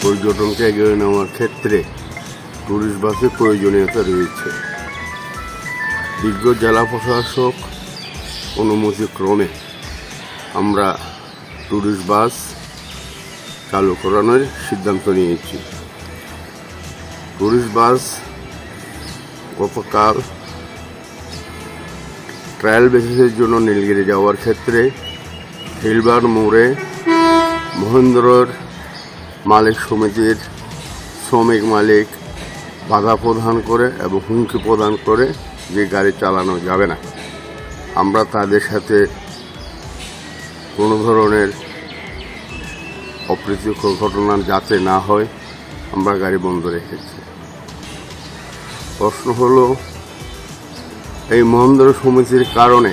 পর্যটনকে এগিয়ে নেওয়ার ক্ষেত্রে ট্যুরিস্ট বাসের প্রয়োজনীয়তা রয়েছে। বিজ্ঞ জেলা প্রশাসক অনুমতিক্রমে আমরা ট্যুরিস্ট বাস চালু করানোর সিদ্ধান্ত নিয়েছি। ট্যুরিস্ট বাস গতকাল ট্রায়াল বেসিসের জন্য নীলগিরি যাওয়ার ক্ষেত্রে হিলবার মোড়ে মহেন্দ্রর মালিক সমিতির শ্রমিক মালিক বাধা প্রদান করে এবং হুমকি প্রদান করে যে গাড়ি চালানো যাবে না। আমরা তাদের সাথে কোনো ধরনের অপ্রীতিকর ঘটনা যাতে না হয় আমরা গাড়ি বন্ধ রেখেছি। প্রশ্ন হলো, এই মহেন্দ্র সমিতির কারণে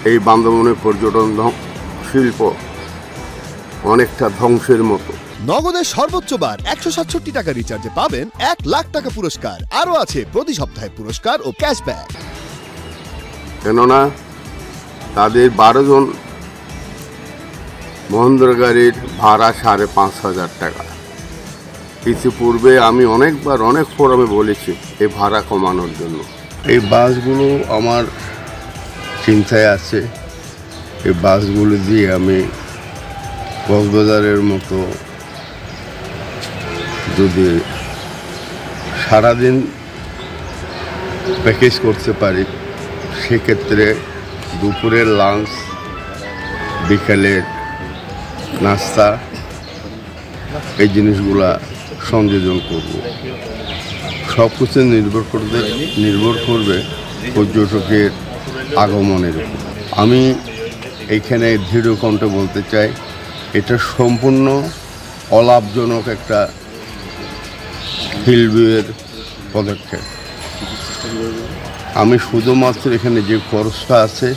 এই বান্দরবনের পর্যটন শিল্প অনেকটা ধ্বংসের মতো। নগদের সর্বোচ্চ বার 167 টাকা রিচার্জে পাবেন 1 লাখ টাকা পুরস্কার। আরও আছে প্রতি সপ্তাহে পুরস্কার ও ক্যাশব্যাক। কেননা তাদের 12 জন মহেন্দ্র গাড়ির ভাড়া 5,500 টাকা। ইতিপূর্বে আমি অনেকবার অনেক ফোরামে বলেছি এই ভাড়া কমানোর জন্য। এই বাসগুলো আমার চিন্তায় আছে। এই বাসগুলো দিয়ে আমি কক্সবাজারের মতো যদি সারাদিন প্যাকেজ করতে পারি, সেক্ষেত্রে দুপুরের লাঞ্চ, বিকালের নাস্তা, এই জিনিসগুলা সংযোজন করব। সব কিছু নির্ভর করবে পর্যটকের আগমনের উপর। আমি এইখানে দৃঢ় কণ্ঠে বলতে চাই, এটা সম্পূর্ণ অলাভজনক একটা হিলভিউয়ের পদক্ষেপ। আমি শুধুমাত্র এখানে যে খরচটা আছে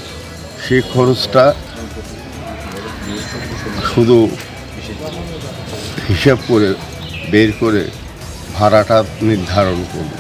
সেই খরচটা শুধু হিসাব করে বের করে ভাড়াটা নির্ধারণ করব।